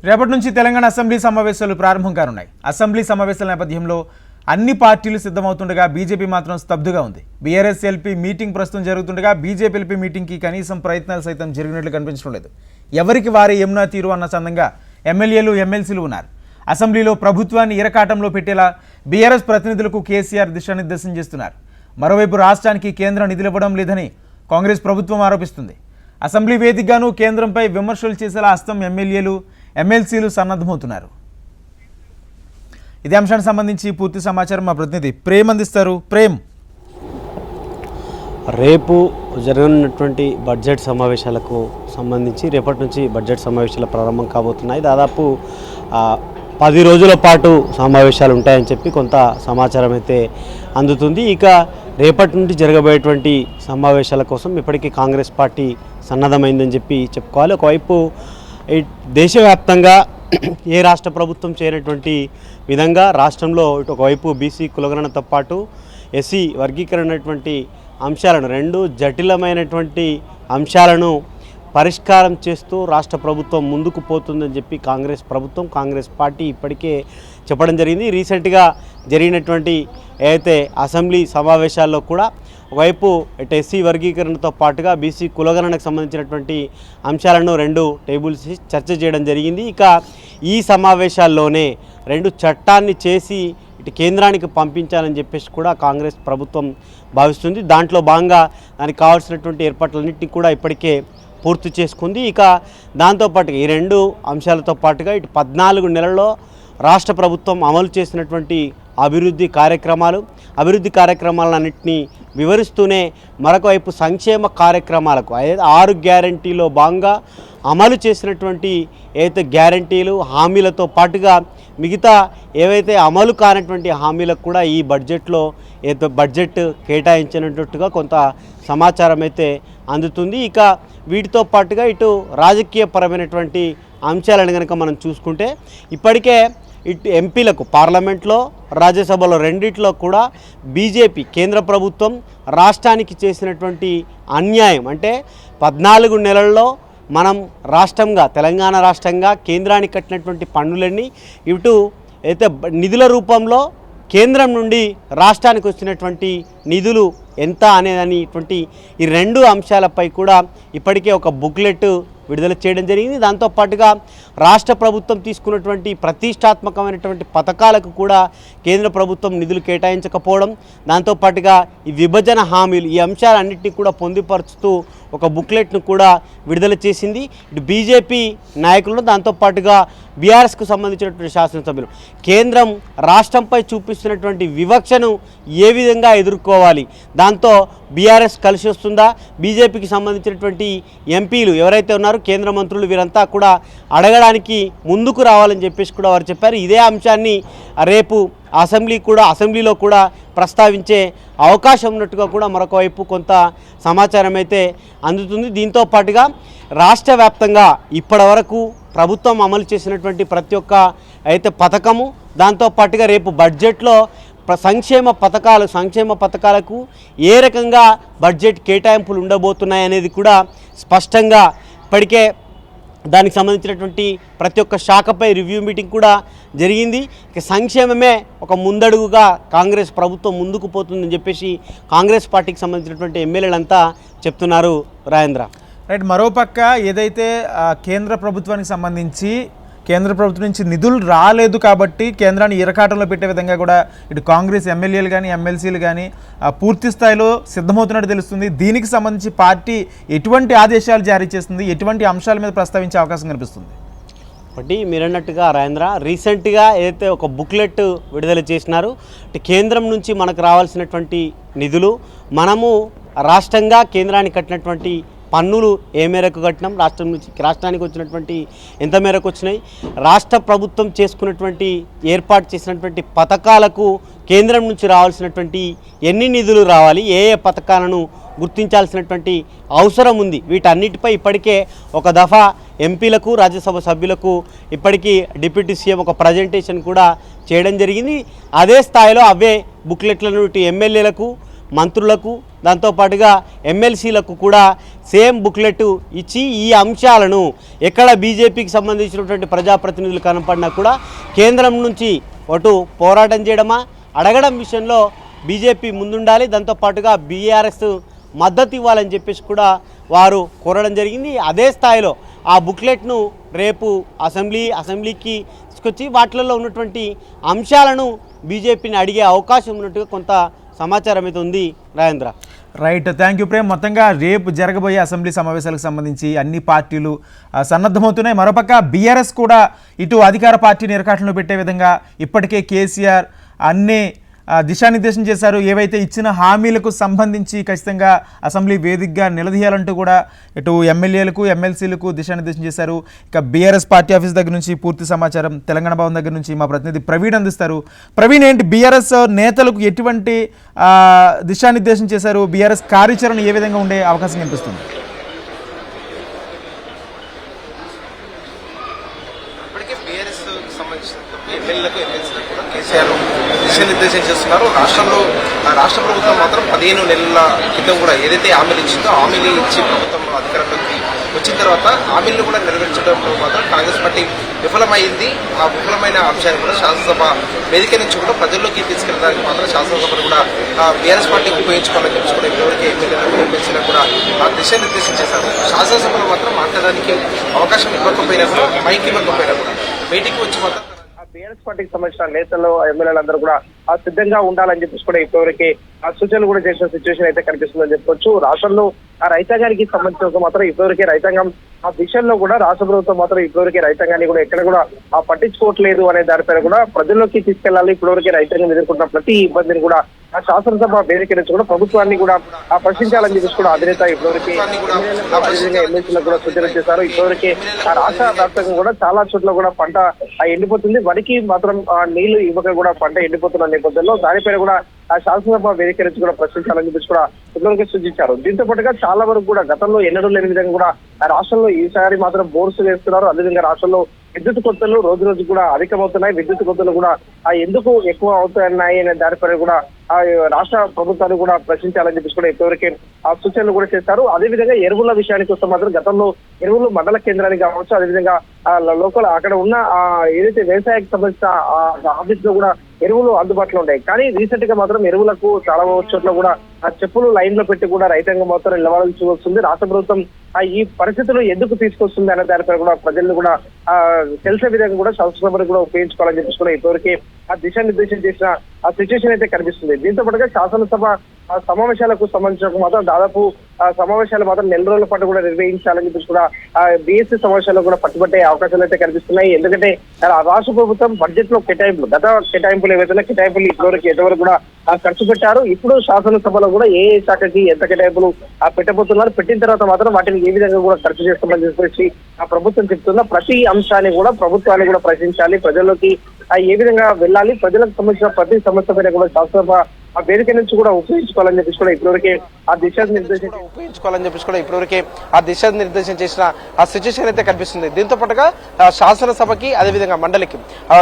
రేపటి నుంచి తెలంగాణ అసెంబ్లీ సమావేశాలు ప్రారంభం కానున్నాయి. అసెంబ్లీ సమావేశాల నేపథ్యంలో అన్ని పార్టీలు సిద్ధమవుతుండగా బీజేపీ మాత్రం స్తబ్దుగా ఉంది. బీఆర్ఎస్ ఎల్పీ మీటింగ్ ప్రస్తుతం జరుగుతుండగా బీజేపీ ఎల్పీ మీటింగ్కి కనీసం ప్రయత్నాలు సైతం జరిగినట్లు కనిపించడం లేదు. ఎవరికి వారే యమునా తీరు అన్న చందంగా ఎమ్మెల్యేలు ఎమ్మెల్సీలు ఉన్నారు. అసెంబ్లీలో ప్రభుత్వాన్ని ఇరకాటంలో పెట్టేలా బీఆర్ఎస్ ప్రతినిధులకు కేసీఆర్ దిశానిర్దేశం చేస్తున్నారు. మరోవైపు రాష్ట్రానికి కేంద్రం నిధులు ఇవ్వడం లేదని కాంగ్రెస్ ప్రభుత్వం ఆరోపిస్తుంది. అసెంబ్లీ వేదికగాను కేంద్రంపై విమర్శలు చేసేలా హస్తం ఎమ్మెల్యేలు ఎమ్మెల్సీలు సన్నద్ధమవుతున్నారు. ఇదే అంశానికి సంబంధించి పూర్తి సమాచారం మా ప్రతినిధి ప్రేమ్ అందిస్తారు. ప్రేమ్, రేపు జరగనున్నటువంటి బడ్జెట్ సమావేశాలకు సంబంధించి రేపటి నుంచి బడ్జెట్ సమావేశాలు ప్రారంభం కాబోతున్నాయి. దాదాపు 10 రోజుల పాటు సమావేశాలు ఉంటాయని చెప్పి కొంత సమాచారం అయితే అందుతుంది. ఇక రేపటి నుండి జరగబోయేటువంటి సమావేశాల కోసం ఇప్పటికీ కాంగ్రెస్ పార్టీ సన్నద్ధమైందని చెప్పి చెప్పుకోవాలి. ఒకవైపు దేశవ్యాప్తంగా ఏ రాష్ట్ర ప్రభుత్వం చేయనటువంటి విధంగా రాష్ట్రంలో ఇటు ఒకవైపు బీసీ కులగణనతో పాటు ఎస్సీ వర్గీకరణటువంటి అంశాలను, రెండు జటిలమైనటువంటి అంశాలను పరిష్కారం చేస్తూ రాష్ట్ర ప్రభుత్వం ముందుకు పోతుందని చెప్పి కాంగ్రెస్ పార్టీ ఇప్పటికే చెప్పడం జరిగింది. రీసెంట్గా జరిగినటువంటి ఏదైతే అసెంబ్లీ సమావేశాల్లో కూడా ఒకవైపు ఇటు ఎస్సీ వర్గీకరణతో పాటుగా బీసీ కులగణనకు సంబంధించినటువంటి అంశాలను రెండు టేబుల్స్ చర్చ చేయడం జరిగింది. ఇక ఈ సమావేశాల్లోనే రెండు చట్టాన్ని చేసి ఇటు కేంద్రానికి పంపించాలని చెప్పేసి కూడా కాంగ్రెస్ ప్రభుత్వం భావిస్తుంది. దాంట్లో భాగంగా దానికి కావాల్సినటువంటి ఏర్పాట్లన్నింటినీ కూడా ఇప్పటికే పూర్తి చేసుకుంది. ఇక దాంతోపాటుగా ఈ రెండు అంశాలతో పాటుగా ఇటు 14 నెలల్లో రాష్ట్ర ప్రభుత్వం అమలు చేసినటువంటి అభివృద్ధి కార్యక్రమాలన్నింటినీ వివరిస్తూనే మరొక వైపు సంక్షేమ కార్యక్రమాలకు 6 గ్యారంటీలో భాగంగా అమలు చేసినటువంటి ఏవైతే గ్యారంటీలు హామీలతో పాటుగా మిగతా ఏవైతే అమలు కానటువంటి హామీలకు కూడా ఈ బడ్జెట్లో బడ్జెట్ కేటాయించినట్టుగా కొంత సమాచారం అయితే అందుతుంది. ఇక వీటితో పాటుగా ఇటు రాజకీయపరమైనటువంటి అంశాలను కనుక మనం చూసుకుంటే ఇప్పటికే ఇటు ఎంపీలకు పార్లమెంట్లో రాజ్యసభలో రెండిట్లో కూడా బీజేపీ కేంద్ర ప్రభుత్వం రాష్ట్రానికి చేసినటువంటి అన్యాయం అంటే 14 నెలల్లో మనం తెలంగాణ రాష్ట్రంగా కేంద్రానికి కట్టినటువంటి పన్నులన్నీ ఇటు అయితే నిధుల రూపంలో కేంద్రం నుండి రాష్ట్రానికి వచ్చినటువంటి నిధులు ఎంత అనేటువంటి ఈ రెండు అంశాలపై కూడా ఇప్పటికే ఒక బుక్లెట్ విడుదల చేయడం జరిగింది. దాంతోపాటుగా రాష్ట్ర ప్రభుత్వం తీసుకున్నటువంటి ప్రతిష్టాత్మకమైనటువంటి పథకాలకు కూడా కేంద్ర ప్రభుత్వం నిధులు కేటాయించకపోవడం, దాంతోపాటుగా ఈ విభజన హామీలు ఈ అంశాలన్నింటినీ కూడా పొందుపరుచుతూ ఒక బుక్లెట్ను కూడా విడుదల చేసింది. ఇటు బీజేపీ నాయకులను దాంతోపాటుగా బీఆర్ఎస్కు సంబంధించినటువంటి శాసనసభ్యులు కేంద్రం రాష్ట్రంపై చూపిస్తున్నటువంటి వివక్షను ఏ విధంగా ఎదుర్కోవాలి, దాంతో బీఆర్ఎస్ కలిసి వస్తుందా, బీజేపీకి సంబంధించినటువంటి ఎంపీలు ఎవరైతే ఉన్నారో కేంద్ర మంత్రులు వీరంతా కూడా అడగడానికి ముందుకు రావాలని చెప్పేసి కూడా వారు చెప్పారు. ఇదే అంశాన్ని రేపు అసెంబ్లీలో కూడా ప్రస్తావించే అవకాశం ఉన్నట్టుగా కూడా మరొక వైపు కొంత సమాచారం అయితే అందుతుంది. దీంతో పాటుగా రాష్ట్ర వ్యాప్తంగా ఇప్పటివరకు ప్రభుత్వం అమలు చేసినటువంటి ప్రతి ఒక్క అయితే పథకము, దాంతోపాటుగా రేపు బడ్జెట్లో సంక్షేమ పథకాలకు ఏ రకంగా బడ్జెట్ కేటాయింపులు ఉండబోతున్నాయి అనేది కూడా స్పష్టంగా ఇప్పటికే దానికి సంబంధించినటువంటి ప్రతి ఒక్క శాఖపై రివ్యూ మీటింగ్ కూడా జరిగింది. ఇక సంక్షేమమే ఒక ముందడుగుగా కాంగ్రెస్ ప్రభుత్వం ముందుకు పోతుందని చెప్పేసి కాంగ్రెస్ పార్టీకి సంబంధించినటువంటి ఎమ్మెల్యేలంతా చెప్తున్నారు. రాజేంద్ర, రైట్. మరోపక్క ఏదైతే కేంద్ర ప్రభుత్వానికి సంబంధించి కేంద్ర ప్రభుత్వం నుంచి నిధులు రాలేదు కాబట్టి కేంద్రాన్ని ఇరకాటంలో పెట్టే విధంగా కూడా ఇటు కాంగ్రెస్ ఎమ్మెల్యేలు కానీ ఎమ్మెల్సీలు కానీ పూర్తి స్థాయిలో సిద్ధమవుతున్నట్టు తెలుస్తుంది. దీనికి సంబంధించి పార్టీ ఎటువంటి ఆదేశాలు జారీ చేస్తుంది, ఎటువంటి అంశాల మీద ప్రస్తావించే అవకాశం కనిపిస్తుంది? ఒకటి మీరన్నట్టుగా రాజేంద్ర, రీసెంట్గా ఏదైతే ఒక బుక్లెట్ విడుదల చేసినారు, కేంద్రం నుంచి మనకు రావాల్సినటువంటి నిధులు మనము రాష్ట్రంగా కేంద్రానికి కట్టినటువంటి పన్నులు ఏ మేరకు కట్టినాం, రాష్ట్రానికి వచ్చినటువంటి ఎంత మేరకు వచ్చినాయి, రాష్ట్ర ప్రభుత్వం చేసుకున్నటువంటి ఏర్పాటు చేసినటువంటి పథకాలకు కేంద్రం నుంచి రావాల్సినటువంటి ఎన్ని నిధులు రావాలి, ఏ పథకాలను గుర్తించాల్సినటువంటి అవసరం ఉంది, వీటన్నిటిపై ఇప్పటికే ఒక దఫా ఎంపీలకు రాజ్యసభ సభ్యులకు ఇప్పటికీ డిప్యూటీ సీఎం ఒక ప్రజెంటేషన్ కూడా చేయడం జరిగింది. అదే స్థాయిలో అవే బుక్లెట్లను ఇటు ఎమ్మెల్యేలకు మంత్రులకు దాంతోపాటుగా ఎమ్మెల్సీలకు కూడా సేమ్ బుక్లెట్ ఇచ్చి ఈ అంశాలను ఎక్కడ బీజేపీకి సంబంధించినటువంటి ప్రజాప్రతినిధులు కనపడినా కూడా కేంద్రం నుంచి అటు పోరాటం చేయడమా అడగడం విషయంలో బీజేపీ ముందుండాలి, దాంతోపాటుగా బీఆర్ఎస్ మద్దతు ఇవ్వాలని చెప్పేసి కూడా వారు కోరడం జరిగింది. అదే స్థాయిలో ఆ బుక్లెట్ను రేపు అసెంబ్లీకి తీసుకొచ్చి వాటిల్లో ఉన్నటువంటి అంశాలను బీజేపీని అడిగే అవకాశం ఉన్నట్టుగా కొంత సమాచారం అయితే ఉంది. Rajendra. Right, thank you Prem. మొత్తంగా రేపు జరగబోయే అసెంబ్లీ సమావేశాలకు సంబంధించి అన్ని పార్టీలు సన్నద్ధమవుతున్నాయి. మరోపక్క బీఆర్ఎస్ కూడా ఇటు అధికార పార్టీని ఇరకాటంలో పెట్టే విధంగా ఇప్పటికే కేసీఆర్ అన్ని దిశానిర్దేశం చేశారు. ఏవైతే ఇచ్చిన హామీలకు సంబంధించి ఖచ్చితంగా అసెంబ్లీ వేదికగా నిలదీయాలంటూ కూడా ఇటు ఎమ్మెల్యేలకు ఎమ్మెల్సీలకు దిశానిర్దేశం చేశారు. ఇక బీఆర్ఎస్ పార్టీ ఆఫీస్ దగ్గర నుంచి పూర్తి సమాచారం తెలంగాణ భవన్ దగ్గర నుంచి మా ప్రతినిధి ప్రవీణ్ అందిస్తారు. ప్రవీణ్, ఏంటి బీఆర్ఎస్ నేతలకు ఎటువంటి దిశానిర్దేశం చేశారు? బీఆర్ఎస్ కార్యాచరణ ఏ విధంగా ఉండే అవకాశం కనిపిస్తుంది? దిశానిర్దేశం చేస్తున్నారు. రాష్ట్ర ప్రభుత్వం మాత్రం 15 నెలల క్రితం కూడా ఏదైతే హామీలు ఇచ్చిందో హామీలు ఇచ్చి ప్రభుత్వం అధికారంలోకి వచ్చిన తర్వాత హామీలను కూడా నెరవేర్చడంలో మాత్రం కాంగ్రెస్ పార్టీ విఫలమైంది. ఆ విఫలమైన అంశాన్ని కూడా శాసనసభ వేదిక నుంచి కూడా ప్రజల్లోకి తీసుకెళ్ళడానికి మాత్రం శాసనసభను కూడా బీఆర్ఎస్ పార్టీ ఉపయోగించుకోవాలని చెప్పి కూడా ఎవరికి ఎమ్మెల్యేలకు ఎమ్మెల్సీలకు కూడా దిశానిర్దేశం చేశారు. శాసనసభలో మాత్రం మాట్లాడడానికి అవకాశం ఇవ్వకపోయినా కూడా మైక్ ఇవ్వకపోయినా కూడా బయటికి వచ్చి మాత్రం బీఆర్ఎస్ పార్టీకి సంబంధించిన నేతలు ఎమ్మెల్యేలందరూ కూడా సిద్ధంగా ఉండాలని చెప్పేసి కూడా ఇప్పటివరకు సూచనలు కూడా చేసిన సిచ్యువేషన్ అయితే కనిపిస్తుందని చెప్పుకోవచ్చు. రాష్ట్రంలో రైతాంగానికి సంబంధించిన మాత్రం ఇప్పటివరకే రైతాంగం ఆ విషయంలో కూడా రాష్ట్ర ప్రభుత్వం మాత్రం ఇప్పటివరకే రైతాంగాన్ని కూడా ఎక్కడ కూడా పట్టించుకోవట్లేదు అనే దానిపైన కూడా ప్రజల్లోకి తీసుకెళ్లాలి. ఇప్పటివరకే రైతాంగం ఎదుర్కొంటున్న ప్రతి ఇబ్బందిని కూడా ఆ శాసనసభ వేదిక నుంచి కూడా ప్రభుత్వాన్ని కూడా ప్రశ్నించాలని చెప్పేసి కూడా అధినేత ఇప్పటివరకే ఎమ్మెల్సీలకు కూడా సూచన చేశారు. ఇప్పటివరకే రాష్ట్ర వ్యాప్తంగా కూడా చాలా చోట్ల కూడా పంట ఎండిపోతుంది. వరికి మాత్రం నీళ్లు ఇవ్వక కూడా పంట ఎండిపోతున్న నేపథ్యంలో దానిపైన కూడా ఆ శాసనసభ వేదిక నుంచి కూడా ప్రశ్నించాలని చెప్పేసి కూడా ఇప్పటివరకు సూచించారు. దీంతో పాటుగా చాలా వరకు కూడా గతంలో ఎన్నడూ లేని విధంగా కూడా రాష్ట్రంలో ఈసారి మాత్రం బోర్స్ వేస్తున్నారు. అదేవిధంగా రాష్ట్రంలో విద్యుత్ కొరతలు రోజు రోజు కూడా అధికమవుతున్నాయి. విద్యుత్ కొరతలు కూడా ఎందుకు ఎక్కువ అవుతున్నాయి అనే దానిపైన కూడా రాష్ట్ర ప్రభుత్వాలు కూడా ప్రశ్నించాలని చెప్పేసి కూడా ఇప్పటివరకే సూచనలు కూడా చేశారు. అదేవిధంగా ఎరువుల విషయానికి వస్తే మాత్రం గతంలో ఎరువులు మండల కేంద్రానికి కావచ్చు, అదేవిధంగా లోకల్ అక్కడ ఉన్న ఏదైతే వ్యవసాయానికి సంబంధించిన ఆఫీస్ లో కూడా ఎరువులు అందుబాటులో ఉన్నాయి. కానీ రీసెంట్ గా మాత్రం ఎరువులకు చాలా చోట్ల కూడా చెప్పులు లైన్ లో పెట్టి కూడా రైతాంగం మాత్రం నిలవాల్సి వస్తుంది. రాష్ట్ర ప్రభుత్వం ఈ పరిస్థితులు ఎందుకు తీసుకొస్తుంది అనే దానిపై కూడా ప్రజలను కూడా తెలిసే విధంగా కూడా శాసనసభను కూడా ఉపయోగించుకోవాలని చెప్పేసి కూడా ఇప్పటివరకే దిశానిర్దేశం చేసిన సిచ్యువేషన్ అయితే కనిపిస్తుంది. దీంతో పాటుగా శాసనసభ సమావేశాలకు సంబంధించిన మాత్రం దాదాపు సమావేశాలు మాత్రం నెల రోజుల పాటు కూడా నిర్వహించాలని చెప్పేసి కూడా బీఎస్సీ సమావేశాల్లో కూడా పట్టుబట్టే అవకాశాలు అయితే కనిపిస్తున్నాయి. ఎందుకంటే రాష్ట్ర ప్రభుత్వం బడ్జెట్ లో కేటాయింపులు గత కేటాయింపులు ఏవైతే కేటాయింపులు ఇప్పటివరకు ఎంతవరకు కూడా ఖర్చు పెట్టారు. ఇప్పుడు శాసనసభలో కూడా ఏ శాఖకి ఎంత కేటాయింపులు పెట్టబోతున్నారు, పెట్టిన తర్వాత మాత్రం వాటిని ఏ విధంగా కూడా ఖర్చు చేస్తామని చెప్పేసి ఆ ప్రభుత్వం చెప్తున్న ప్రతి అంశాన్ని కూడా ప్రభుత్వాన్ని కూడా ప్రశ్నించాలి, ప్రజల్లోకి ఏ విధంగా వెళ్ళాలి, ప్రజలకు సంబంధించిన ప్రతి సమస్య పైన కూడా శాసనసభ ఆ వేదిక నుంచి కూడా ఉపయోగించుకోవాలని చెప్పేసి కూడా ఇప్పటివరకే ఆ దిశానిర్దేశం చేసిన ఆ సిచ్యువేషన్ అయితే కనిపిస్తుంది. దీంతో పాటుగా శాసనసభకి అదేవిధంగా మండలికి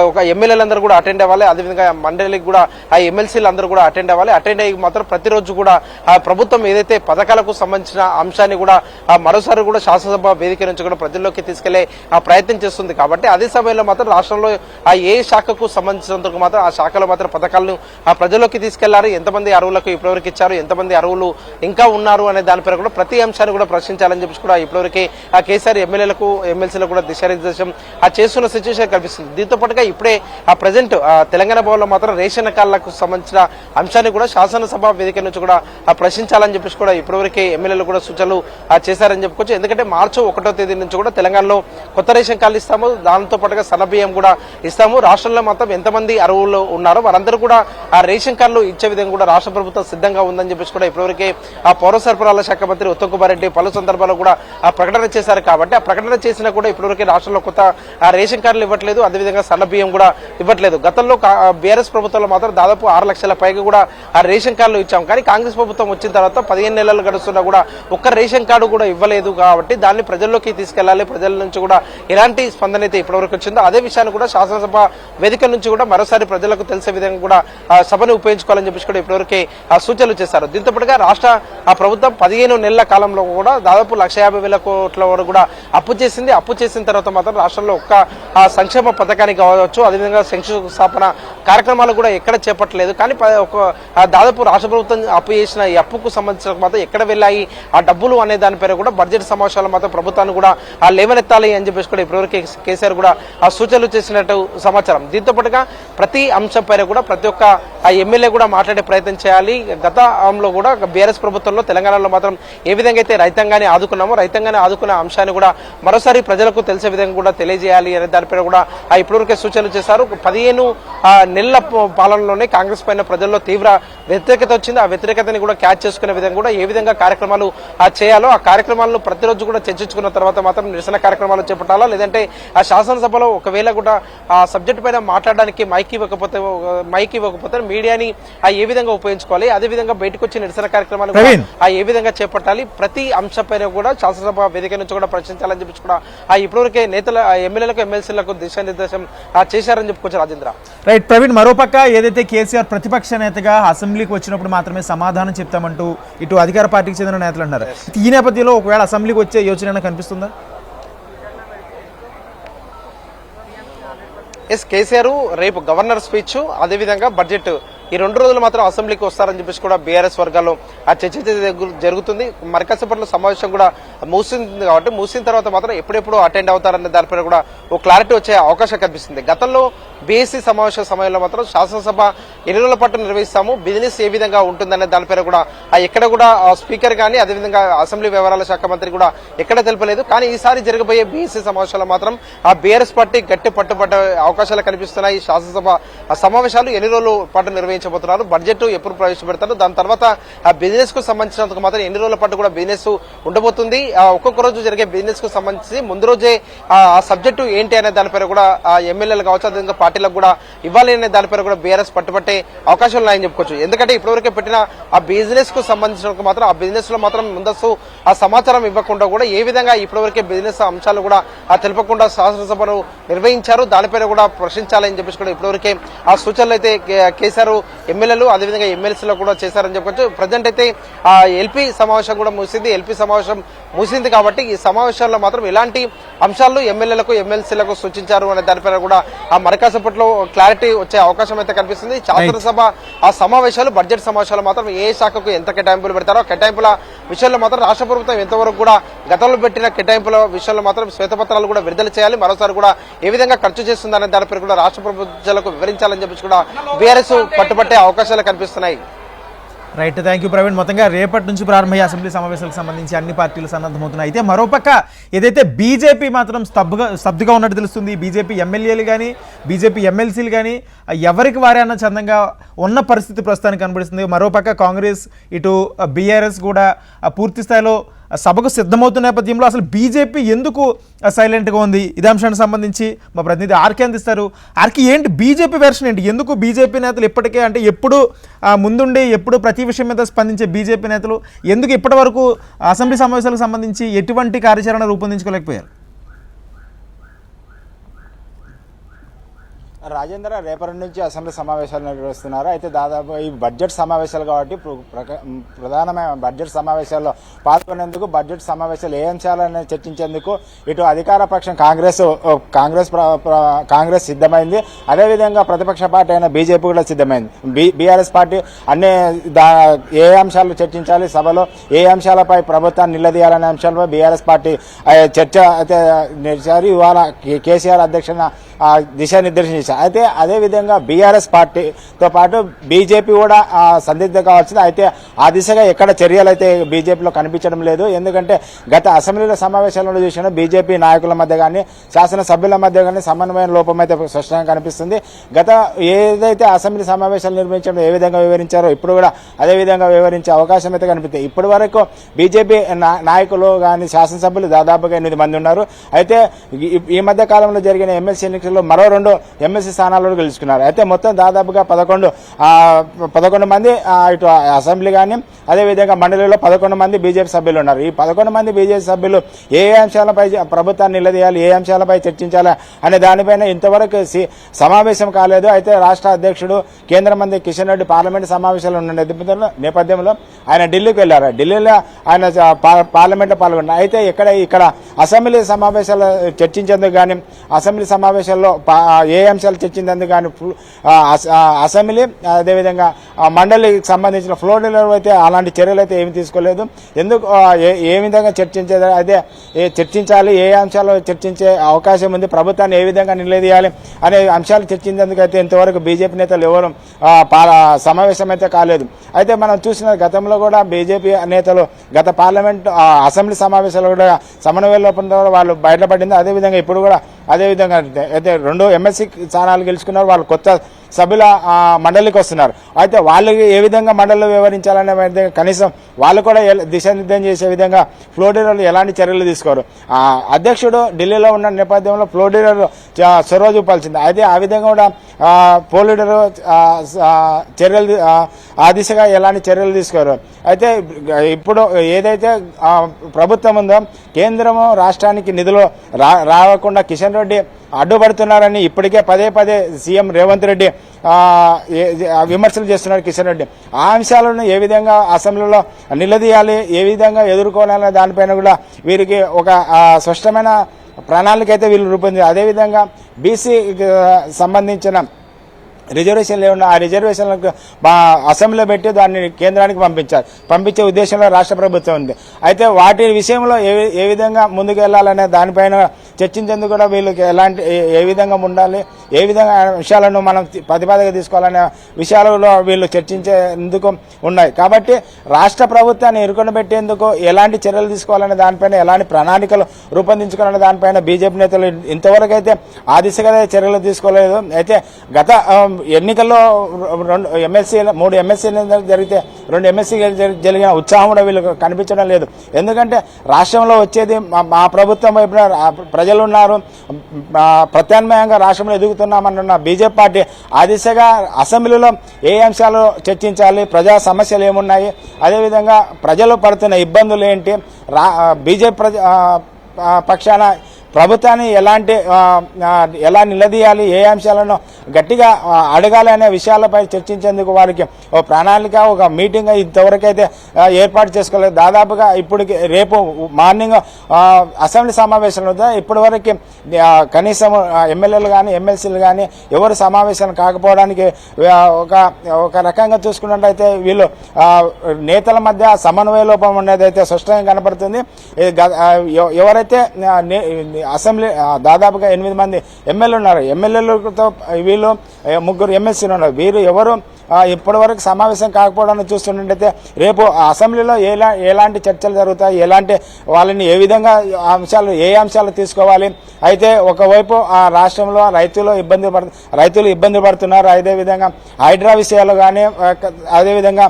ఒక ఎమ్మెల్యేలందరూ కూడా అటెండ్ అవ్వాలి, అదేవిధంగా మండలికి కూడా ఆ ఎమ్మెల్సీలు అందరూ కూడా అటెండ్ అవ్వాలి. అటెండ్ అయ్యి మాత్రం ప్రతిరోజు కూడా ఆ ప్రభుత్వం ఏదైతే పథకాలకు సంబంధించిన అంశాన్ని కూడా మరోసారి కూడా శాసనసభ వేదిక నుంచి కూడా ప్రజల్లోకి తీసుకెళ్లే ప్రయత్నం చేస్తుంది. కాబట్టి అదే సమయంలో మాత్రం రాష్ట్రంలో ఆ ఏ శాఖకు సంబంధించినందుకు మాత్రం ఆ శాఖలో మాత్రం పథకాలను ఆ ప్రజల్లోకి తీసుకెళ్లారు. ఎంతమంది అరువులకు ఇప్పటివరకు ఇచ్చారు, ఎంతమంది అరువులు ఇంకా ఉన్నారు అనే దానిపై కూడా ప్రతి అంశాన్ని కూడా ప్రశ్నించాలని చెప్పి కూడా ఇప్పటివరకే ఆ కేసీఆర్ ఎమ్మెల్యేలకు ఎమ్మెల్సీలకు కూడా దిశానిర్దేశం చేస్తున్న సిచ్యువేషన్ కనిపిస్తుంది. దీంతో పాటుగా ఇప్పుడే ఆ ప్రజెంట్ తెలంగాణ భవన్లో మాత్రం రేషన్ కార్డులకు సంబంధించిన అంశాన్ని కూడా శాసనసభ వేదిక నుంచి కూడా ప్రశ్నించాలని చెప్పేసి కూడా ఇప్పటివరకే ఎమ్మెల్యేలు కూడా సూచనలు చేశారని చెప్పుకోవచ్చు. ఎందుకంటే మార్చి 1వ తేదీ నుంచి కూడా తెలంగాణలో కొత్త రేషన్ కార్డులు ఇస్తాము, దాంతో పాటుగా సన్నబియ్యం కూడా ఇస్తాము. రాష్ట్రంలో మాత్రం ఎంతమంది అరువులు ఉన్నారో వారందరూ కూడా ఆ రేషన్ కార్డులు ఇచ్చే విధంగా కూడా రాష్ట్ర ప్రభుత్వం సిద్ధంగా ఉందని చెప్పేసి కూడా ఇప్పటివరకే ఆ పౌర సరఫరాల శాఖ మంత్రి ఉత్తమ్ కుమార్ రెడ్డి పలు సందర్భాల్లో కూడా ఆ ప్రకటన చేశారు. కాబట్టి ఆ ప్రకటన చేసినా కూడా ఇప్పటివరకే రాష్ట్రంలో కొత్త రేషన్ కార్డులు ఇవ్వట్లేదు, అదేవిధంగా సన్న బియ్యం కూడా ఇవ్వట్లేదు. గతంలో బీఆర్ఎస్ ప్రభుత్వంలో మాత్రం దాదాపు 6 లక్షల పైగా కూడా ఆ రేషన్ కార్డులు ఇచ్చాం. కానీ కాంగ్రెస్ ప్రభుత్వం వచ్చిన తర్వాత 15 నెలలు గడుస్తున్నా కూడా ఒక్క రేషన్ కార్డు కూడా ఇవ్వలేదు. కాబట్టి దాన్ని ప్రజల్లోకి తీసుకెళ్లాలి, ప్రజల నుంచి కూడా ఎలాంటి స్పందన అయితే ఇప్పటివరకు వచ్చిందో అదే విషయాన్ని కూడా శాసనసభ వేదిక నుంచి కూడా మరోసారి ప్రజలకు తెలిసే విధంగా కూడా సభను ఉపయోగించుకోవాలని చెప్పేసి కూడా ఇప్పటివరకే సూచనలు చేశారు. దీంతో పాటుగా రాష్ట్ర ప్రభుత్వం 15 నెలల కాలంలో కూడా దాదాపు 1,50,000 కోట్ల వరకు కూడా అప్పు చేసింది. అప్పు చేసిన తర్వాత మాత్రం రాష్ట్రంలో ఒక్క సంక్షేమ పథకానికి కావచ్చు, అదేవిధంగా శంకుస్థాపన కార్యక్రమాలు కూడా ఎక్కడ చేపట్టలేదు. కానీ దాదాపు రాష్ట్ర ప్రభుత్వం అప్పు చేసిన ఈ అప్పుకు సంబంధించిన మాత్రం ఎక్కడ వెళ్ళాయి ఆ డబ్బులు అనే దాని పేరు కూడా బడ్జెట్ సమావేశాలు మాత్రం ప్రభుత్వాన్ని కూడా లేవనెత్తాలి అని చెప్పేసి కూడా ఇప్పటివరకు కేసీఆర్ కూడా సూచనలు చేసినట్టు సమాచారం. దీంతో పాటుగా ప్రతి అంశం పైన కూడా ప్రతి ఒక్క ఎమ్మెల్యే కూడా మాట్లాడే ప్రయత్నం చేయాలి. గతంలో కూడా బీఆర్ఎస్ ప్రభుత్వంలో తెలంగాణలో మాత్రం ఏ విధంగా అయితే రైతాంగాన్ని ఆదుకున్నామో రైతాంగాన్ని ఆదుకున్న అంశాన్ని కూడా మరోసారి ప్రజలకు తెలిసే విధంగా కూడా తెలియజేయాలి అనే దానిపైన కూడా ఇప్పటివరకే సూచనలు చేశారు. 15 నెలల పాలనలోనే కాంగ్రెస్ పైన ప్రజల్లో తీవ్ర వ్యతిరేకత వచ్చింది. ఆ వ్యతిరేకతని కూడా క్యాచ్ చేసుకునే విధంగా కూడా ఏ విధంగా కార్యక్రమాలు చేయాలో ఆ కార్యక్రమాలను ప్రతిరోజు కూడా చర్చించుకున్న తర్వాత మాత్రం నిరసన కార్యక్రమాలు చేపట్టాలా, లేదంటే ఆ శాసనసభలో ఒకవేళ కూడా ఆ సబ్జెక్ట్ పైన మాట్లాడడానికి మైక్ ఇవ్వకపోతే మీడియాని ఏ విధంగా ఉపయోగించుకోవాలి, అదే విధంగా బయటకు వచ్చి నిరసన కార్యక్రమాలు ఏ విధంగా చేపట్టాలి, ప్రతి అంశంపైన కూడా శాసనసభ వేదిక నుంచి కూడా ప్రశ్నించాలని చెప్పి కూడా ఇప్పటివరకే నేతల ఎమ్మెల్యేలకు ఎమ్మెల్సీలకు దిశానిర్దేశం చేశారని చెప్పుకోవచ్చు. రాజేంద్ర రైట్ ప్రవీణ్, మరోపక్క ఏదైతే కేసీఆర్ ప్రతిపక్ష నేతగా అసెంబ్లీకి వచ్చినప్పుడు మాత్రమే సమాధానం చెప్తామంటూ ఇటు అధికార పార్టీకి చెందిన నేతలు అంటారు. ఈ నేపథ్యంలో ఒకవేళ అసెంబ్లీకి వచ్చే యోచన కనిపిస్తుందా? కేసీఆర్ రేపు గవర్నర్ స్పీచ్, అదేవిధంగా బడ్జెట్ ఈ 2 రోజులు మాత్రం అసెంబ్లీకి వస్తారని చెప్పేసి కూడా బీఆర్ఎస్ వర్గాల్లో ఆ చర్చ జరుగుతుంది. మరికాసేపట్లో సమావేశం కూడా ముగిసింది కాబట్టి ముగిసిన తర్వాత మాత్రం ఎప్పుడెప్పుడు అటెండ్ అవుతారనే దానిపైన కూడా ఓ క్లారిటీ వచ్చే అవకాశం కనిపిస్తుంది. గతంలో బీఎస్సీ సమావేశ సమయంలో మాత్రం శాసనసభ ఎన్ని రోజుల పాటు నిర్వహిస్తాము, బిజినెస్ ఏ విధంగా ఉంటుందనే దానిపైన కూడా ఎక్కడ కూడా స్పీకర్ కానీ అదేవిధంగా అసెంబ్లీ వ్యవహారాల శాఖ మంత్రి కూడా ఎక్కడ తెలపలేదు. కానీ ఈసారి జరగబోయే బీఎస్సీ సమావేశాల్లో మాత్రం ఆ బీఆర్ఎస్ పార్టీ గట్టి పట్టుబట్ట అవకాశాలు కనిపిస్తున్నాయి. శాసనసభ సమావేశాలు ఎన్ని రోజుల పాటు నిర్వహించబోతున్నారు, బడ్జెట్ ఎప్పుడు ప్రవేశపెడతారు, దాని తర్వాత ఆ బిజినెస్ కు సంబంధించినందుకు మాత్రం ఎన్ని రోజుల పాటు కూడా బిజినెస్ ఉండబోతుంది, ఒక్కొక్క రోజు జరిగే బిజినెస్ కు సంబంధించి ముందు రోజే ఆ సబ్జెక్టు ఏంటి అనే దానిపైన కూడా ఆ ఎమ్మెల్యేలు కావచ్చు, అదేవిధంగా పార్టీలకు కూడా ఇవ్వాలి అనే దానిపైన కూడా బీఆర్ఎస్ పట్టుబట్టే అవకాశాలు ఉన్నాయని చెప్పుకోవచ్చు. ఎందుకంటే ఇప్పటివరకే పెట్టిన ఆ బిజినెస్ కు సంబంధించిన మాత్రం ఆ బిజినెస్ లో మాత్రం ముందస్తు ఆ సమాచారం ఇవ్వకుండా కూడా ఏ విధంగా ఇప్పటివరకే బిజినెస్ అంశాలు కూడా తెలపకుండా శాసనసభను నిర్వహించారు, దానిపైన కూడా ప్రశ్నించాలని చెప్పేసి కూడా ఇప్పటివరకే ఆ సూచనలు అయితే కేసీఆర్ ఎమ్మెల్యేలు అదేవిధంగా ఎమ్మెల్సీలో కూడా చేశారని చెప్పొచ్చు. ప్రజెంట్ అయితే ఆ ఎల్పీ సమావేశం కూడా ముగిసింది. ఎల్పీ సమావేశం ముగిసింది కాబట్టి ఈ సమావేశాల్లో మాత్రం ఎలాంటి అంశాలు ఎమ్మెల్యేలకు ఎమ్మెల్సీలకు సూచించారు అనే దానిపైన కూడా ఆ మరికాసేపట్లో క్లారిటీ వచ్చే అవకాశం అయితే కనిపిస్తుంది. శాసనసభ ఆ సమావేశాలు బడ్జెట్ సమావేశాలు మాత్రం ఏ శాఖకు ఎంత కేటాయింపులు పెడతారో కేటాయింపుల విషయంలో మాత్రం రాష్ట్ర ప్రభుత్వం ఎంతవరకు కూడా గతంలో పెట్టిన కేటాయింపుల విషయంలో మాత్రం శ్వేతపత్రాలు కూడా విడుదల చేయాలి, మరోసారి కూడా ఏ విధంగా ఖర్చు చేస్తుందనే దానిపై కూడా రాష్ట్ర ప్రభుత్వాలకు వివరించాలని చెప్పి కూడా బీఆర్ఎస్ పట్టుబట్టే అవకాశాలు కనిపిస్తున్నాయి. Right, thank you Praveen. మొత్తంగా రేపటి నుంచి ప్రారంభమయ్యే అసెంబ్లీ సమావేశాలకు సంబంధించి అన్ని పార్టీలు సన్నద్ధమవుతున్నాయి. అయితే మరోపక్క ఏదైతే బీజేపీ మాత్రం స్తబ్దుగా ఉన్నట్టు తెలుస్తుంది. బీజేపీ ఎమ్మెల్యేలు కానీ బీజేపీ ఎమ్మెల్సీలు కానీ ఎవరికి వారే అన్న చందంగా ఉన్న పరిస్థితి ప్రస్తుతానికి కనబడుతుంది. మరోపక్క కాంగ్రెస్ ఇటు బీఆర్ఎస్ కూడా పూర్తి స్థాయిలో సభకు సిద్ధమవుతున్న నేపథ్యంలో అసలు బీజేపీ ఎందుకు సైలెంట్గా ఉంది, ఇదే అంశానికి సంబంధించి మా ప్రతినిధి ఆర్కే అందిస్తారు. ఆర్కే, ఏంటి బీజేపీ వెర్షన్ ఏంటి? ఎందుకు బీజేపీ నేతలు ఇప్పటికే అంటే ఎప్పుడు ముందుండి ఎప్పుడు ప్రతి విషయం మీద స్పందించే బీజేపీ నేతలు ఎందుకు ఇప్పటి వరకు అసెంబ్లీ సమావేశాలకు సంబంధించి ఎటువంటి కార్యాచరణ రూపొందించుకోలేకపోయారు? రాజేంద్ర, రేపటి నుంచి అసెంబ్లీ సమావేశాలు నిర్వహిస్తున్నారు. అయితే దాదాపు ఈ బడ్జెట్ సమావేశాలు కాబట్టి ప్రధానమైన బడ్జెట్ సమావేశాల్లో పాల్గొనేందుకు, బడ్జెట్ సమావేశాలు ఏ అంశాలని చర్చించేందుకు ఇటు అధికార పక్షం కాంగ్రెస్ సిద్ధమైంది. అదేవిధంగా ప్రతిపక్ష పార్టీ అయిన బీజేపీ కూడా సిద్ధమైంది. బీఆర్ఎస్ పార్టీ అన్ని ఏ అంశాలు చర్చించాలి, సభలో ఏ అంశాలపై ప్రభుత్వాన్ని నిలదీయాలనే అంశాలపై బీఆర్ఎస్ పార్టీ చర్చ అయితే నిర్చారు. ఇవాళ కేసీఆర్ అధ్యక్షన దిశానిర్దేశం చేశారు. అయితే అదేవిధంగా బీఆర్ఎస్ పార్టీతో పాటు బీజేపీ కూడా సందిగ్ధంగా వచ్చింది. అయితే ఆ దిశగా ఎక్కడ చర్యలు అయితే బీజేపీలో కనిపించడం లేదు. ఎందుకంటే గత అసెంబ్లీల సమావేశాలలో చూసిన బీజేపీ నాయకుల మధ్య కానీ శాసనసభ్యుల మధ్య కానీ సమన్వయం లోపం అయితే స్పష్టంగా కనిపిస్తుంది. గత ఏదైతే అసెంబ్లీ సమావేశాలు నిర్వహించడం ఏ విధంగా వివరించారో ఇప్పుడు కూడా అదే విధంగా వివరించే అవకాశం అయితే కనిపిస్తుంది. ఇప్పటి వరకు బీజేపీ నాయకులు కానీ శాసనసభ్యులు దాదాపుగా 8 మంది ఉన్నారు. అయితే ఈ మధ్య కాలంలో జరిగిన ఎమ్మెల్సీ ఎన్నికల్లో మరో 2 ఎమ్మెల్సీ ఎమ్మెల్సీ స్థానాలు గెలుచుకున్నారు. అయితే మొత్తం దాదాపుగా 11 మంది ఇటు అసెంబ్లీ కానీ అదేవిధంగా మండలిలో 11 మంది బీజేపీ సభ్యులు ఉన్నారు. ఈ 11 మంది బీజేపీ సభ్యులు ఏ అంశాలపై ప్రభుత్వాన్ని నిలదీయాలి, ఏ అంశాలపై చర్చించాలి అనే దానిపైన ఇంతవరకు సమావేశం కాలేదు. అయితే రాష్ట్ర అధ్యక్షుడు కేంద్ర మంత్రి కిషన్ రెడ్డి పార్లమెంటు సమావేశాలు ఉన్న నేపథ్యంలో ఆయన ఢిల్లీకి వెళ్లారు. ఢిల్లీలో ఆయన పార్లమెంట్లో పాల్గొన్నారు. అయితే ఇక్కడ అసెంబ్లీ సమావేశాలు చర్చించేందుకు కానీ అసెంబ్లీ సమావేశాల్లో ఏ అంశాలు చర్చించేందుకు కానీ అసెంబ్లీ అదేవిధంగా మండలికి సంబంధించిన ఫ్లోర్ డీలర్ అయితే అలాంటి చర్యలు అయితే ఏమి తీసుకోలేదు. ఎందుకు ఏ విధంగా చర్చించేది అయితే చర్చించాలి, ఏ అంశాలు చర్చించే అవకాశం ఉంది, ప్రభుత్వాన్ని ఏ విధంగా నిలదీయాలి అనే అంశాలు చర్చించేందుకు అయితే ఇంతవరకు బీజేపీ నేతలు ఎవరు సమావేశం అయితే కాలేదు. అయితే మనం చూసిన గతంలో కూడా బీజేపీ నేతలు గత పార్లమెంట్ అసెంబ్లీ సమావేశాలు కూడా సమన్వయ లోపంతో వాళ్ళు బయటపడింది. అదేవిధంగా ఇప్పుడు కూడా అదేవిధంగా అయితే 2 ఎమ్మెల్సీ స్థానాలు గెలుచుకున్నారు. వాళ్ళు కొత్త సభ్యుల మండలికి వస్తున్నారు. అయితే వాళ్ళకి ఏ విధంగా మండలిలో వ్యవహరించాలనే విధంగా కనీసం వాళ్ళు కూడా దిశానిర్దేశం చేసే విధంగా ఫ్లోర్ డీలర్లు ఎలాంటి చర్యలు తీసుకోరు. అధ్యక్షుడు ఢిల్లీలో ఉన్న నేపథ్యంలో ఫ్లోర్ డీలర్లు చొరవ చూపాల్సింది. అయితే ఆ విధంగా కూడా ఫ్లోర్ డీలర్ చర్యలు ఆ దిశగా ఎలాంటి చర్యలు తీసుకోరు. అయితే ఇప్పుడు ఏదైతే ప్రభుత్వం ఉందో కేంద్రము రాష్ట్రానికి నిధులు రాకుండా కిషన్ రెడ్డి అడ్డుపడుతున్నారని ఇప్పటికే పదే సీఎం రేవంత్ రెడ్డి విమర్శలు చేస్తున్నారు కిషన్ రెడ్డి. ఆ అంశాలను ఏ విధంగా అసెంబ్లీలో నిలదీయాలి, ఏ విధంగా ఎదుర్కోవాలనే దానిపైన కూడా వీరికి ఒక స్పష్టమైన ప్రణాళిక అయితే వీళ్ళు రూపొందించారు. అదేవిధంగా బీసీ సంబంధించిన రిజర్వేషన్లు ఏమన్నా ఆ రిజర్వేషన్లకు అసెంబ్లీలో పెట్టి దాన్ని కేంద్రానికి పంపించే ఉద్దేశంలో రాష్ట్ర ప్రభుత్వం ఉంది. అయితే వాటి విషయంలో ఏ విధంగా ముందుకు వెళ్లాలనే దానిపైన చర్చించేందుకు కూడా వీళ్ళకి ఏ విధంగా ఉండాలి, ఏ విధంగా విషయాలను మనం ప్రతిపాదక తీసుకోవాలనే విషయాలలో వీళ్ళు చర్చించేందుకు ఉన్నాయి. కాబట్టి రాష్ట్ర ప్రభుత్వాన్ని ఇరుకొని పెట్టేందుకు ఎలాంటి చర్యలు తీసుకోవాలనే దానిపైన ఎలాంటి ప్రణాళికలు రూపొందించుకోవాలనే దానిపైన బీజేపీ నేతలు ఇంతవరకు అయితే ఆ దిశగా చర్యలు తీసుకోలేదు. అయితే గత ఎన్నికల్లో 3 ఎమ్మెల్సీ జరిగితే 2 ఎమ్మెల్సీ జరిగిన ఉత్సాహం కూడా వీళ్ళకి కనిపించడం లేదు. ఎందుకంటే రాష్ట్రంలో వచ్చేది మా ప్రభుత్వం వైపున ప్రజలు ఉన్నారు, ప్రత్యామ్నాయంగా రాష్ట్రంలో ఎదుగుతున్నామన్న బీజేపీ పార్టీ ఆ దిశగా అసెంబ్లీలో ఏ అంశాలు చర్చించాలి, ప్రజా సమస్యలు ఏమున్నాయి, అదేవిధంగా ప్రజలు పడుతున్న ఇబ్బందులు ఏంటి, బీజేపీ పక్షాన ప్రభుత్వాన్ని ఎలా నిలదీయాలి, ఏ అంశాలను గట్టిగా అడగాలి అనే విషయాలపై చర్చించేందుకు వారికి ఒక ప్రణాళిక, ఒక మీటింగ్ ఇంతవరకైతే ఏర్పాటు చేసుకోలేదు. దాదాపుగా ఇప్పటికి రేపు మార్నింగ్ అసెంబ్లీ సమావేశాలు ఇప్పటి వరకు కనీసం ఎమ్మెల్యేలు కానీ ఎమ్మెల్సీలు కానీ ఎవరు సమావేశం కాకపోవడానికి ఒక రకంగా చూసుకున్నట్టయితే వీళ్ళు నేతల మధ్య సమన్వయ లోపం అనేది అయితే స్పష్టంగా కనపడుతుంది. ఎవరైతే అసెంబ్లీ దాదాపుగా 8 మంది ఎమ్మెల్యేలు ఉన్నారు. ఎమ్మెల్యేలతో వీళ్ళు 3 ఎమ్మెల్సీలు ఉన్నారు. వీరు ఎవరు ఇప్పటి వరకు సమావేశం కాకపోవడాన్ని చూస్తుంటే రేపు అసెంబ్లీలో ఎలాంటి చర్చలు జరుగుతాయి, ఎలాంటి వాళ్ళని ఏ విధంగా ఏ అంశాలు తీసుకోవాలి. అయితే ఒకవైపు ఆ రాష్ట్రంలో రైతులు ఇబ్బంది పడుతున్నారు. అదేవిధంగా హైడ్రా విషయాలు కానీ అదేవిధంగా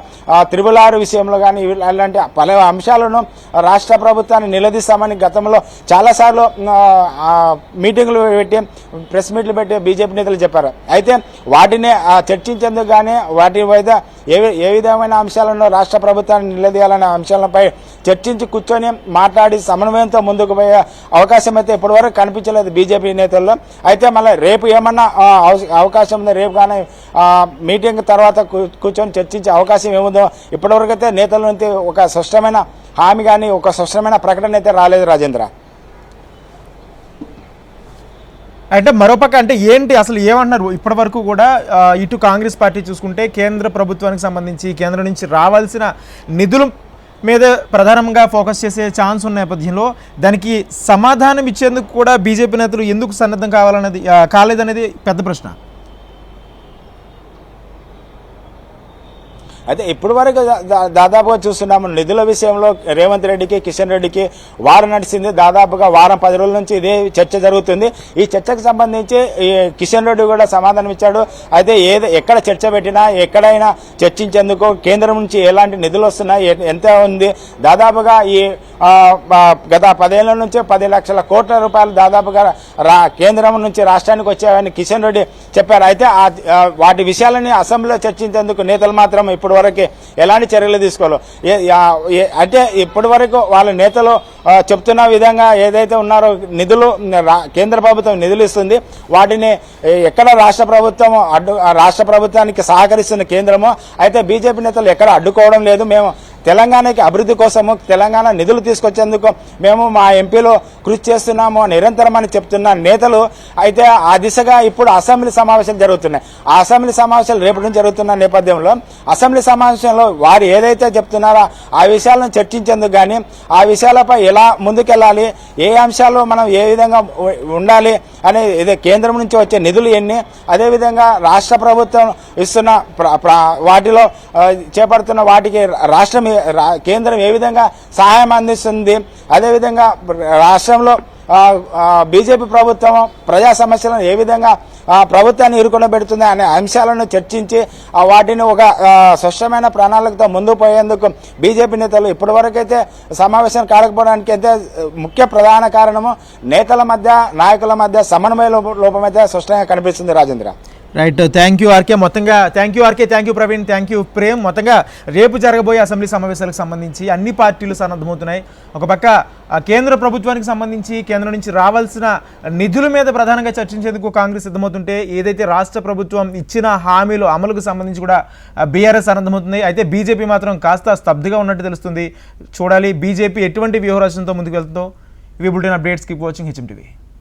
త్రిబుల్ విషయంలో కానీ అలాంటి పలు అంశాలను రాష్ట్ర ప్రభుత్వాన్ని నిలదీస్తామని గతంలో చాలాసార్లు మీటింగ్లు పెట్టి ప్రెస్ మీట్లు పెట్టి బీజేపీ నేతలు చెప్పారు. అయితే వాటిని చర్చించేందుకు కానీ వాటి మీద ఏ విధమైన అంశాలను రాష్ట్ర ప్రభుత్వాన్ని నిలదీయాలనే అంశాలపై చర్చించి కూర్చొని మాట్లాడి సమన్వయంతో ముందుకు పోయే అవకాశం అయితే ఇప్పటివరకు కనిపించలేదు బీజేపీ నేతల్లో. అయితే మళ్ళీ రేపు ఏమన్నా అవకాశం ఉందో, రేపు కానీ మీటింగ్ తర్వాత కూర్చొని చర్చించే అవకాశం ఏముందో ఇప్పటివరకు అయితే నేతల నుంచి ఒక స్పష్టమైన హామీ కానీ ఒక స్పష్టమైన ప్రకటన అయితే రాలేదు రాజేంద్ర. అంటే మరోపక్క అంటే ఏంటి అసలు ఏమంటున్నారు ఇప్పటి వరకు కూడా ఇటు కాంగ్రెస్ పార్టీ చూసుకుంటే కేంద్ర ప్రభుత్వానికి సంబంధించి కేంద్రం నుంచి రావాల్సిన నిధులు మీద ప్రధానంగా ఫోకస్ చేసే ఛాన్స్ ఉన్న నేపథ్యంలో దానికి సమాధానం ఇచ్చేందుకు కూడా బీజేపీ నేతలు ఎందుకు సన్నద్ధం కాలేదనేది పెద్ద ప్రశ్న. అయితే ఇప్పటి వరకు దాదాపుగా చూస్తున్నాము నిధుల విషయంలో రేవంత్ రెడ్డికి కిషన్ రెడ్డికి వారం నడిచింది. దాదాపుగా వారం 10 రోజుల నుంచి ఇదే చర్చ జరుగుతుంది. ఈ చర్చకు సంబంధించి ఈ కిషన్ రెడ్డి కూడా సమాధానం ఇచ్చాడు. అయితే ఎక్కడ చర్చ పెట్టినా ఎక్కడైనా చర్చించేందుకు కేంద్రం నుంచి ఎలాంటి నిధులు వస్తున్నాయి, ఎంత ఉంది, దాదాపుగా ఈ గత 10 ఏళ్ల నుంచి 10 లక్షల కోట్ల రూపాయలు దాదాపుగా కేంద్రం నుంచి రాష్ట్రానికి వచ్చాయని కిషన్ రెడ్డి చెప్పారు. అయితే వాటి విషయాలని అసెంబ్లీలో చర్చించేందుకు నేతలు మాత్రం ఇప్పటి వరకు ఎలాంటి చర్యలు తీసుకోవాలి. అంటే ఇప్పటి వరకు వాళ్ళ నేతలు చెప్తున్న విధంగా ఏదైతే ఉన్నారో నిధులు కేంద్ర ప్రభుత్వం నిధులు ఇస్తుంది, వాటిని ఎక్కడ రాష్ట్ర ప్రభుత్వానికి సహకరిస్తున్న కేంద్రము. అయితే బీజేపీ నేతలు ఎక్కడ అడ్డుకోవడం లేదు. మేము తెలంగాణకి అభివృద్ధి కోసము తెలంగాణ నిధులు తీసుకొచ్చేందుకు మేము మా ఎంపీలు కృషి చేస్తున్నాము నిరంతరం అని చెప్తున్న నేతలు అయితే ఆ దిశగా ఇప్పుడు అసెంబ్లీ సమావేశాలు జరుగుతున్నాయి. ఆ అసెంబ్లీ సమావేశాలు రేపటి నుంచి జరుగుతున్న నేపథ్యంలో అసెంబ్లీ సమావేశంలో వారు ఏదైతే చెప్తున్నారో ఆ విషయాలను చర్చించేందుకు కానీ ఆ విషయాలపై ఎలా ముందుకెళ్ళాలి, ఏ అంశాలు మనం ఏ విధంగా ఉండాలి అనే కేంద్రం నుంచి వచ్చే నిధులు ఎన్ని, అదేవిధంగా రాష్ట్ర ప్రభుత్వం ఇస్తున్న వాటిలో చేపడుతున్న వాటికి కేంద్రం ఏ విధంగా సహాయం అందిస్తుంది, అదేవిధంగా రాష్ట్రంలో బీజేపీ ప్రభుత్వం ప్రజా సమస్యలను ఏ విధంగా ప్రభుత్వాన్ని ఇరుకొనబెడుతుంది అనే అంశాలను చర్చించి వాటిని ఒక స్పష్టమైన ప్రణాళికతో ముందుకు పోయేందుకు బీజేపీ నేతలు ఇప్పటివరకైతే సమావేశం కాకపోవడానికి అయితే ముఖ్య ప్రధాన కారణము నేతల మధ్య నాయకుల మధ్య సమన్వయ లోపమైతే స్పష్టంగా కనిపిస్తుంది. Rajendra, right, thank you RK. మొత్తంగా thank you Praveen, thank you Prem. మొత్తంగా రేపు జరగబోయే అసెంబ్లీ సమావేశాలకు సంబంధించి అన్ని పార్టీలు సన్నద్ధమవుతున్నాయి. ఒక పక్క కేంద్ర ప్రభుత్వానికి సంబంధించి కేంద్రం నుంచి రావాల్సిన నిధుల మీద ప్రధానంగా చర్చించేందుకు కాంగ్రెస్ సిద్ధమవుతుంటే ఏదైతే రాష్ట్ర ప్రభుత్వం ఇచ్చిన హామీలు అమలుకు సంబంధించి కూడా బీఆర్ఎస్ సన్నద్ధమవుతుంది. అయితే బీజేపీ మాత్రం కాస్త స్తబ్దుగా ఉన్నట్టు తెలుస్తుంది. చూడాలి బీజేపీ ఎటువంటి వ్యూహరచనతో ముందుకు వెళ్తుందో. ఇవి bulletin updates, keep watching HM TV.